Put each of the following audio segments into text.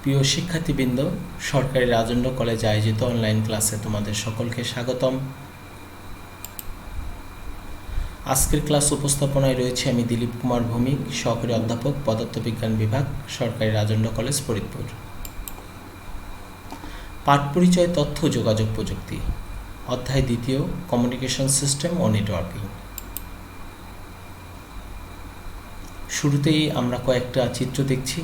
প্রিয় শিক্ষার্থীবৃন্দ, সরকারি রাজন্য কলেজে আয়োজিত অনলাইন ক্লাসে তোমাদের সকলকে স্বাগতম। আজকের ক্লাস উপস্থাপনায় রয়েছে আমি দিলীপ কুমার ভৌমিক, সহকারী অধ্যাপক, পদার্থবিজ্ঞান বিভাগ, সরকারি রাজন্য কলেজ, ফরিদপুর। পাঠ পরিচয়, তথ্য যোগাযোগ প্রযুক্তি, অধ্যায় দ্বিতীয়, কমিউনিকেশন সিস্টেম ও নেটওয়ার্কিং। শুরুতেই আমরা কয়েকটা চিত্র দেখছি।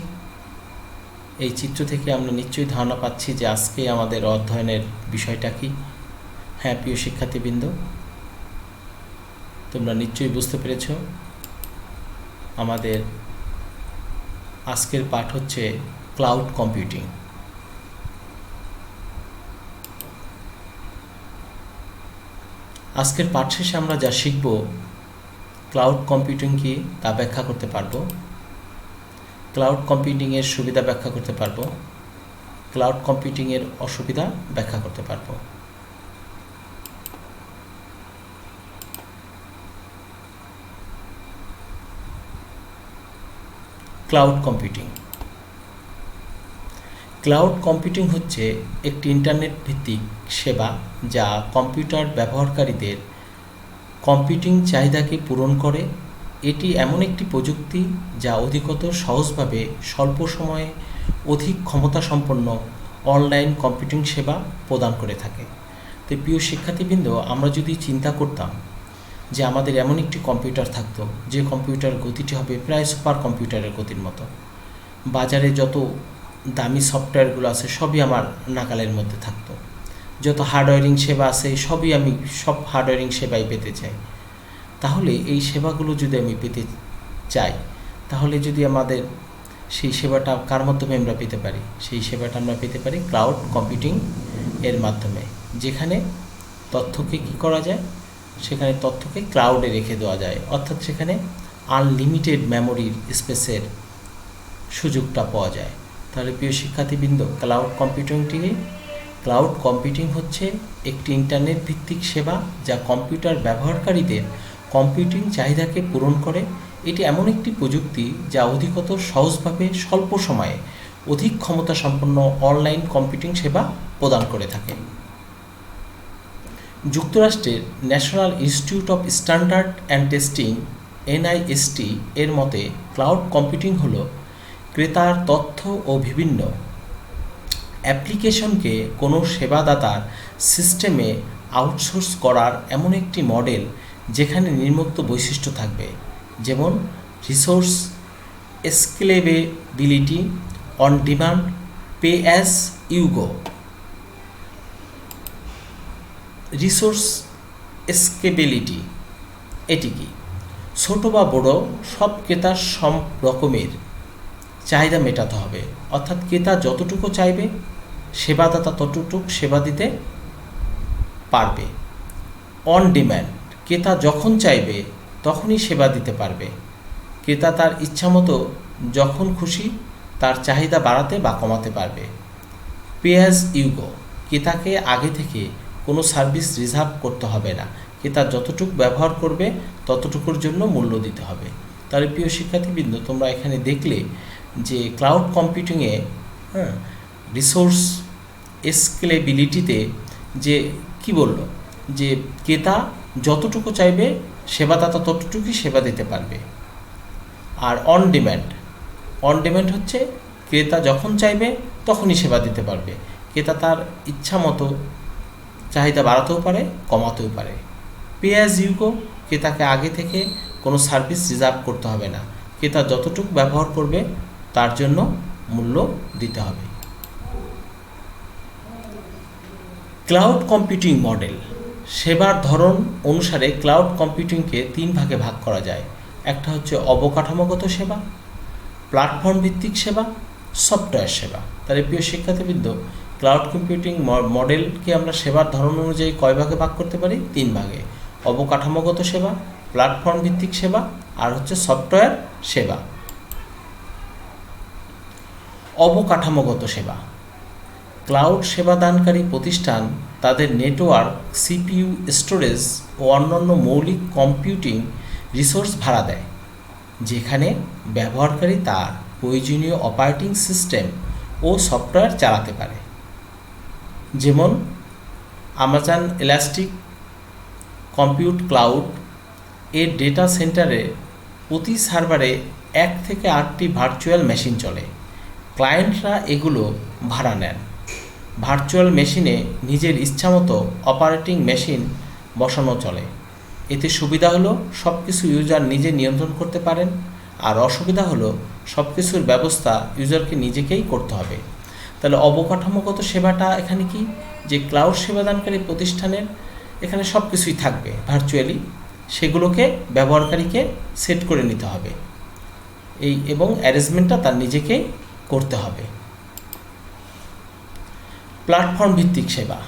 এই চিত্র থেকে আমরা নিশ্চয়ই ধারণা পাচ্ছি যে আজকে আমাদের অধ্যয়নের বিষয়টা কি। হ্যাঁ প্রিয় শিক্ষার্থীবৃন্দ, তোমরা নিশ্চয়ই বুঝতে পেরেছ আমাদের আজকের পাঠ হচ্ছে ক্লাউড কম্পিউটিং। আজকের পাঠ শেষে আমরা যা শিখব, ক্লাউড কম্পিউটিং কি তা ব্যাখ্যা করতে পারবো, ক্লাউড কম্পিউটিংয়ের সুবিধা ব্যাখ্যা করতে পারবো, ক্লাউড কম্পিউটিংয়ের অসুবিধা ব্যাখ্যা করতে পারবো। Cloud computing. ক্লাউড কম্পিউটিং হচ্ছে একটি ইন্টারনেট ভিত্তিক সেবা যা কম্পিউটার ব্যবহারকারীদের কম্পিউটিং চাহিদাকে পূরণ করে। এটি এমন একটি প্রযুক্তি যা অধিকতর সহজভাবে স্বল্প সময়ে অধিক ক্ষমতাসম্পন্ন অনলাইন কম্পিউটিং সেবা প্রদান করে থাকে। তো প্রিয় শিক্ষার্থীবৃন্দ, আমরা যদি চিন্তা করতাম যে আমাদের এমন একটি কম্পিউটার থাকতো যে কম্পিউটার গতিটি হবে প্রায় সুপার কম্পিউটারের গতির মতো, বাজারে যত দামি সফটওয়্যারগুলো আছে সবই আমার নাগালের মধ্যে থাকতো, যত হার্ডওয়্যারিং সেবা আছে সবই আমি সব হার্ডওয়্যারিং সেবাই পেতে চাই। তাহলে এই সেবাগুলো যদি আমি পেতে চাই, তাহলে যদি আমাদের সেই সেবাটা কার মাধ্যমে আমরা পেতে পারি, সেই সেবাটা আমরা পেতে পারি ক্লাউড কম্পিউটিং এর মাধ্যমে, যেখানে তথ্যকে কী করা যায়, সেখানে তথ্যকে ক্লাউডে রেখে দেওয়া যায়, অর্থাৎ সেখানে আনলিমিটেড মেমোরির স্পেসের সুযোগটা পাওয়া যায়। তাহলে প্রিয় শিক্ষার্থীবৃন্দ, ক্লাউড কম্পিউটিং হচ্ছে একটি ইন্টারনেট ভিত্তিক সেবা যা কম্পিউটার ব্যবহারকারীদের কম্পিউটিং চাহিদাকে পূরণ করে। এটি এমন একটি প্রযুক্তি যা অধিকতর সহজভাবে স্বল্প সময়ে অধিক ক্ষমতাসম্পন্ন অনলাইন কম্পিউটিং সেবা প্রদান করে থাকে। যুক্তরাষ্ট্রের national institute of standard and testing NIST এর মতে ক্লাউড কম্পিউটিং হল ক্রেতার তথ্য ও বিভিন্ন অ্যাপ্লিকেশনকে কোনো সেবাদাতার সিস্টেমে আউটসোর্স করার এমন একটি মডেল যেখানে নিম্নোক্ত বৈশিষ্ট্য থাকবে, যেমন resource scalability, on demand, pay as you go. Resource scalability এটি কি? ছোট বা বড় সব ক্রেতার সব রকমের চাহিদা মেটাতে হবে, অর্থাৎ ক্রেতা যতটুকু চাইবে সেবাদাতা ততটুকু সেবা দিতে পারবে। অন ডিম্যান্ড, ক্রেতা যখন চাইবে তখনই সেবা দিতে পারবে। ক্রেতা তার ইচ্ছামতো যখন খুশি তার চাহিদা বাড়াতে বা কমাতে পারবে। পে অ্যাজ ইউ গো, ক্রেতাকে আগে থেকে কোনো সার্ভিস রিজার্ভ করতে হবে না, ক্রেতা যতটুকু ব্যবহার করবে ততটুকুর জন্য মূল্য দিতে হবে। তাহলে প্রিয় শিক্ষার্থীবৃন্দ, তোমরা এখানে দেখলে যে ক্লাউড কম্পিউটিংয়ে রিসোর্স স্কেলেবিলিটিতে যে কি বলল, যে ক্রেতা যতটুকু চাইবে সেবাদাতা ততটুকুই সেবা দিতে পারবে। আর অন ডিম্যান্ড হচ্ছে ক্রেতা যখন চাইবে তখনই সেবা দিতে পারবে, ক্রেতা তার ইচ্ছা মতো চাহিদা বাড়াতেও পারে কমাতেও পারে। পে অ্যাজ ইউ গো, ক্রেতাকে আগে থেকে কোনো সার্ভিস রিজার্ভ করতে হবে না, ক্রেতা যতটুকু ব্যবহার করবে তার জন্য মূল্য দিতে হবে। Cloud computing model. সেবার ধরন অনুসারে ক্লাউড কম্পিউটিংকে 3 ভাগে ভাগ করা যায়। একটা হচ্ছে অবকাঠামোগত সেবা, প্ল্যাটফর্ম ভিত্তিক সেবা, সফটওয়্যার সেবা। তাহলে প্রিয় শিক্ষার্থীবৃন্দ, ক্লাউড কম্পিউটিং মডেলকে আমরা সেবার ধরন অনুযায়ী কয় ভাগে ভাগ করতে পারি? 3 ভাগে। অবকাঠামোগত সেবা, প্ল্যাটফর্ম ভিত্তিক সেবা, আর হচ্ছে সফটওয়্যার সেবা। অবকাঠামোগত সেবা। ক্লাউড সেবাদানকারী প্রতিষ্ঠান তাদের নেটওয়ার্ক, CPU, স্টোরেজ ও অন্যান্য মৌলিক কম্পিউটিং রিসোর্স ভাড়া দেয়, যেখানে ব্যবহারকারী তার প্রয়োজনীয় অপারেটিং সিস্টেম ও সফটওয়্যার চালাতে পারে। যেমন আমাজন ইলাস্টিক কম্পিউট ক্লাউড এর ডেটা সেন্টারে প্রতি সার্ভারে 1 থেকে 8টি ভার্চুয়াল মেশিন চলে। ক্লায়েন্টরা এগুলো ভাড়া নেন। ভার্চুয়াল মেশিনে নিজের ইচ্ছামতো অপারেটিং মেশিন বসানো চলে। এতে সুবিধা হলো সব কিছু ইউজার নিজে নিয়ন্ত্রণ করতে পারেন, আর অসুবিধা হলো সব কিছুর ব্যবস্থা ইউজারকে নিজেকেই করতে হবে। তাহলে অবকাঠামোগত সেবাটা এখানে কি, যে ক্লাউড সেবাদানকারী প্রতিষ্ঠানের এখানে সব কিছুই থাকবে ভার্চুয়ালি, সেগুলোকে ব্যবহারকারীকে সেট করে নিতে হবে এবং অ্যারেঞ্জমেন্টটা তার নিজেকেই করতে হবে। প্ল্যাটফর্ম ভিত্তিক সেবা।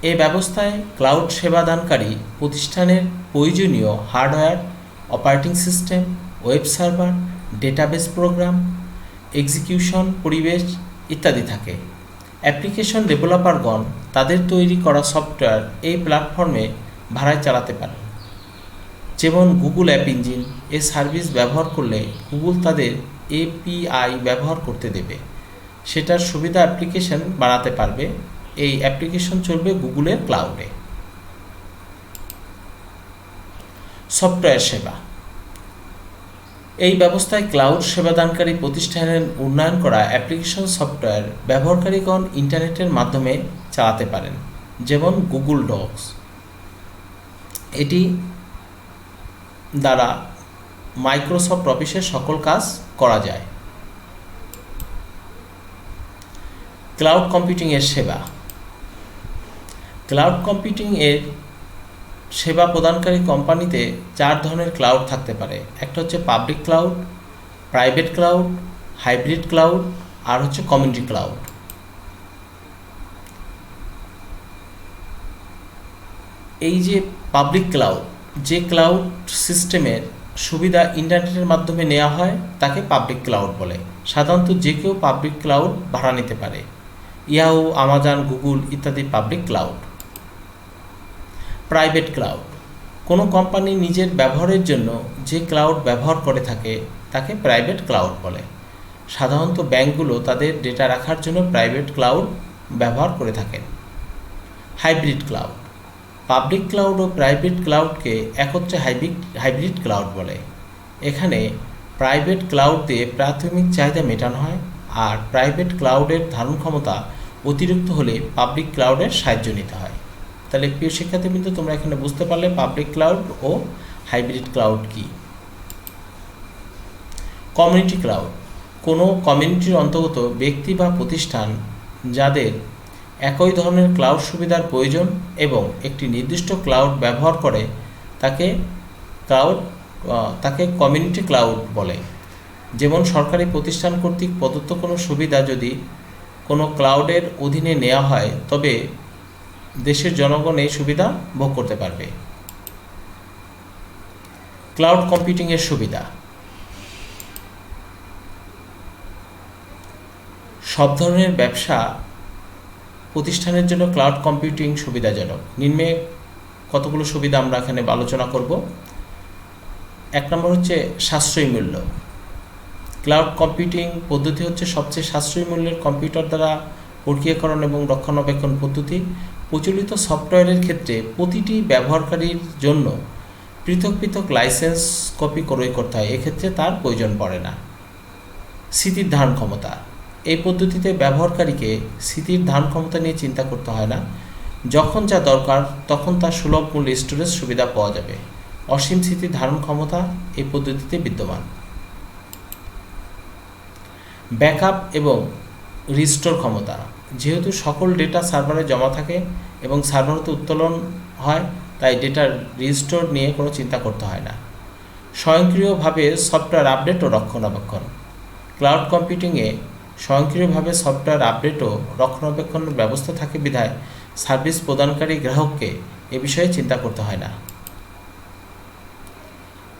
এই ব্যবস্থায় ক্লাউড সেবাদানকারী প্রতিষ্ঠানের প্রয়োজনীয় hardware, operating system, web server, database program, execution পরিবেশ ইত্যাদি থাকে। অ্যাপ্লিকেশন ডেভেলপারগণ তাদের তৈরি করা সফটওয়্যার এই প্ল্যাটফর্মে ভাড়ায় চালাতে পারে। যেমন গুগল অ্যাপ ইঞ্জিন এই সার্ভিস ব্যবহার করলে গুগল তাদের এপিআই ব্যবহার করতে দেবে, সেটার সুবিধা অ্যাপ্লিকেশন বানাতে পারবে। এই অ্যাপ্লিকেশন চলবে গুগলের ক্লাউডে। সফটওয়্যার সেবা। এই ব্যবস্থায় ক্লাউড সেবাদানকারী প্রতিষ্ঠানের উন্নয়ন করা অ্যাপ্লিকেশন সফটওয়্যার ব্যবহারকারীগণ ইন্টারনেটের মাধ্যমে চালাতে পারেন। যেমন গুগল ডক্স, এটি দ্বারা মাইক্রোসফট অফিসের সকল কাজ করা যায়। ক্লাউড কম্পিউটিংয়ের সেবা। ক্লাউড কম্পিউটিংয়ের সেবা প্রদানকারী কোম্পানিতে 4 ধরনের ক্লাউড থাকতে পারে। একটা হচ্ছে public cloud, private cloud, hybrid cloud, আর হচ্ছে কমিউনিটি ক্লাউড। এই যে পাবলিক ক্লাউড, যে ক্লাউড সিস্টেমের সুবিধা ইন্টারনেটের মাধ্যমে নেওয়া হয় তাকে পাবলিক ক্লাউড বলে। সাধারণত যে কেউ পাবলিক ক্লাউড ভাড়া নিতে পারে। ইয়াহু, আমাজন, গুগল ইত্যাদি পাবলিক ক্লাউড। প্রাইভেট ক্লাউড, কোনো কোম্পানি নিজের ব্যবহারের জন্য যে ক্লাউড ব্যবহার করে থাকে তাকে প্রাইভেট ক্লাউড বলে। সাধারণত ব্যাংকগুলো তাদের ডেটা রাখার জন্য প্রাইভেট ক্লাউড ব্যবহার করে থাকেন। হাইব্রিড ক্লাউড, পাবলিক ক্লাউড ও প্রাইভেট ক্লাউডকে একত্রে হাইব্রিড ক্লাউড বলে। এখানে প্রাইভেট ক্লাউড দিয়ে প্রাথমিক চাহিদা মেটানো হয়, আর প্রাইভেট ক্লাউডের ধারণ ক্ষমতা অতিরিক্ত হলে পাবলিক ক্লাউডের সাহায্য নিতে হয়। তাহলে প্রিয় শিক্ষার্থীবৃন্দ, তোমরা এখানে বুঝতে পারলে পাবলিক ক্লাউড ও হাইব্রিড ক্লাউড কি। কমিউনিটি ক্লাউড, কোনো কমিউনিটির অন্তর্গত ব্যক্তি বা প্রতিষ্ঠান যাদের একই ধরনের ক্লাউড সুবিধার প্রয়োজন এবং একটি নির্দিষ্ট ক্লাউড ব্যবহার করে তাকে কমিউনিটি ক্লাউড বলে। যেমন সরকারি প্রতিষ্ঠান কর্তৃক প্রদত্ত কোনো সুবিধা যদি কোনো ক্লাউডের অধীনে নেওয়া হয় তবে দেশের জনগণ এই সুবিধা ভোগ করতে পারবে। ক্লাউড কম্পিউটিংয়ের সুবিধা। সব ধরনের ব্যবসা প্রতিষ্ঠানের জন্য ক্লাউড কম্পিউটিং সুবিধাজনক। নিম্নে কতগুলো সুবিধা আমরা এখানে আলোচনা করব। 1 নম্বর হচ্ছে সাশ্রয়ী মূল্য। ক্লাউড কম্পিউটিং পদ্ধতি হচ্ছে সবচেয়ে সাশ্রয়ী মূল্যের কম্পিউটার দ্বারা প্রক্রিয়াকরণ এবং রক্ষণাবেক্ষণ পদ্ধতি। প্রচলিত সফটওয়্যারের ক্ষেত্রে প্রতিটি ব্যবহারকারীর জন্য পৃথক পৃথক লাইসেন্স কপি ক্রয় করতে হয়, এক্ষেত্রে তার প্রয়োজন পড়ে না। স্মৃতির ধারণ ক্ষমতা, এই পদ্ধতিতে ব্যবহারকারীকে স্মৃতির ধারণ ক্ষমতা নিয়ে চিন্তা করতে হয় না। যখন যা দরকার তখন তার সুলভ মূল্যে স্টোরেজ সুবিধা পাওয়া যাবে। অসীম স্মৃতির ধারণ ক্ষমতা এই পদ্ধতিতে বিদ্যমান। ব্যাকআপ এবং রিস্টোর ক্ষমতা, যেহেতু সকল ডেটা সার্ভারে জমা থাকে এবং সার্ভারতে উত্তোলন হয় তাই ডেটার রিস্টোর নিয়ে কোনো চিন্তা করতে হয় না। স্বয়ংক্রিয়ভাবে সফটওয়্যার আপডেট ও রক্ষণাবেক্ষণ, ক্লাউড কম্পিউটিংয়ে স্বয়ংক্রিয়ভাবে সফটওয়্যার আপডেট ও রক্ষণাবেক্ষণের ব্যবস্থা থাকে বিধায় সার্ভিস প্রদানকারী গ্রাহককে এ বিষয়ে চিন্তা করতে হয় না।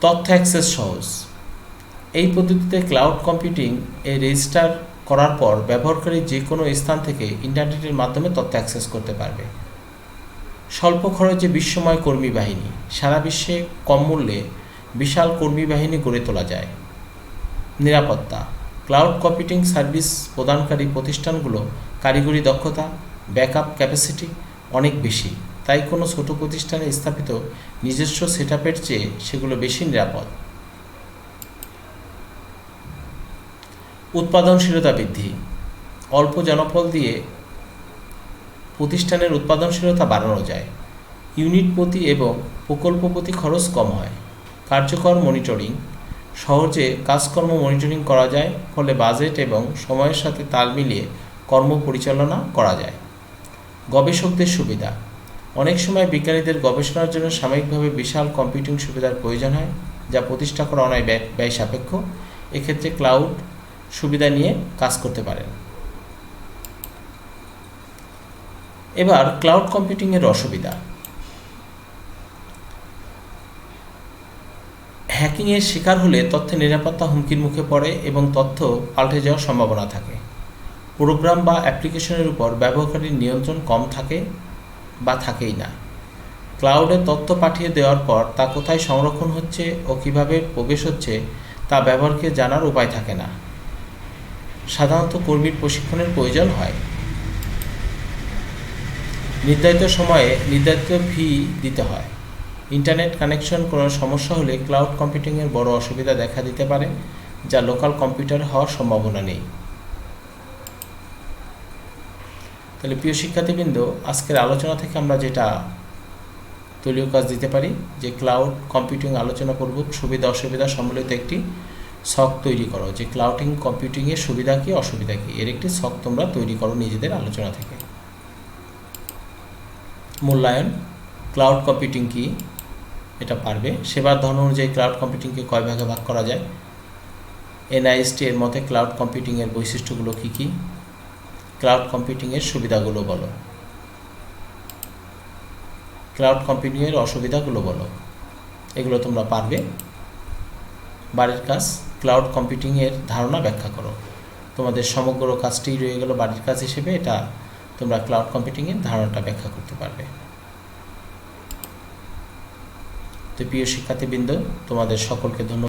তথ্য অ্যাক্সেস সহজ, এই পদ্ধতিতে ক্লাউড কম্পিউটিং এ রেজিস্টার করার পর ব্যবহারকারী যে কোনো স্থান থেকে ইন্টারনেটের মাধ্যমে তথ্য অ্যাক্সেস করতে পারবে। স্বল্প খরচে বিশ্বময় কর্মী বাহিনী, সারা বিশ্বে কম মূল্যে বিশাল কর্মী বাহিনী গড়ে তোলা যায়। নিরাপত্তা, ক্লাউড কম্পিউটিং সার্ভিস প্রদানকারী প্রতিষ্ঠানগুলো কারিগরি দক্ষতা, ব্যাকআপ ক্যাপাসিটি অনেক বেশি, তাই কোনো ছোট প্রতিষ্ঠানে স্থাপিত নিজস্ব সেটআপের চেয়ে সেগুলো বেশি নিরাপদ। উৎপাদনশীলতা বৃদ্ধি। অল্প জনবল দিয়ে প্রতিষ্ঠানের উৎপাদনশীলতা বাড়ানো যায়। ইউনিট প্রতি এবং প্রকল্প প্রতি খরচ কম হয়। কার্যকর মনিটরিং। সহজে কাজকর্ম মনিটরিং করা যায়, ফলে বাজেট এবং সময়ের সাথে তাল মিলিয়ে কর্ম পরিচালনা করা যায়। গবেষকদের সুবিধা। অনেক সময় বিজ্ঞানীদের গবেষণার জন্য সাময়িকভাবে বিশাল কম্পিউটিং সুবিধার প্রয়োজন হয়, যা প্রতিষ্ঠা করা অনেক ব্যয় সাপেক্ষ। এক্ষেত্রে ক্লাউড সুবিধা নিয়ে কাজ করতে পারেন। এবার ক্লাউড কম্পিউটিংয়ের অসুবিধা। হ্যাকিংয়ের শিকার হলে তথ্যের নিরাপত্তা হুমকির মুখে পড়ে এবং তথ্য পাল্টে যাওয়ার সম্ভাবনা থাকে। প্রোগ্রাম বা অ্যাপ্লিকেশনের উপর ব্যবহারকারীর নিয়ন্ত্রণ কম থাকে বা থাকেই না। ক্লাউডে তথ্য পাঠিয়ে দেওয়ার পর তা কোথায় সংরক্ষণ হচ্ছে ও কীভাবে প্রবেশ হচ্ছে তা ব্যবহারকে জানার উপায় থাকে না। সাধারণত কর্মীর প্রশিক্ষণের প্রয়োজন হয়। নির্ধারিত সময়ে নির্ধারিত ফি দিতে হয়। ইন্টারনেট কানেকশন কোনো সমস্যা হলে ক্লাউড কম্পিউটিংয়ের বড় অসুবিধা দেখা দিতে পারে, যা লোকাল কম্পিউটার হওয়ার সম্ভাবনা নেই। তাহলে প্রিয় শিক্ষার্থীবৃন্দ, আজকের আলোচনা থেকে আমরা যেটা দলীয় কাজ দিতে পারি যে ক্লাউড কম্পিউটিং আলোচনা করব, সুবিধা অসুবিধা সম্বলিত একটি ছক তৈরি করো, যে ক্লাউডিং কম্পিউটিংয়ের সুবিধা কী অসুবিধা কী, এর একটি ছক তোমরা তৈরি করো নিজেদের আলোচনা থেকে। মূল্যায়ন। ক্লাউড কম্পিউটিং কী এটা পারবে। সেবার ধরন অনুযায়ী ক্লাউড কম্পিউটিংকে কয় ভাগে ভাগ করা যায়। NIST এর মতে ক্লাউড কম্পিউটিংয়ের বৈশিষ্ট্যগুলো কী কী। ক্লাউড কম্পিউটিংয়ের সুবিধাগুলো বলো। ক্লাউড কম্পিউটিংয়ের অসুবিধাগুলো বলো। এগুলো তোমরা পারবে। বাড়ির কাজ, ক্লাউড কম্পিউটিংয়ের ধারণা ব্যাখ্যা করো। তোমাদের সমগ্র কাজটি রয়ে গেল বাড়ির কাজ হিসেবে, এটা তোমরা ক্লাউড কম্পিউটিংয়ের ধারণাটা ব্যাখ্যা করতে পারবে। তো প্রিয় শিক্ষার্থীবৃন্দ, তোমাদের সকলকে ধন্যবাদ।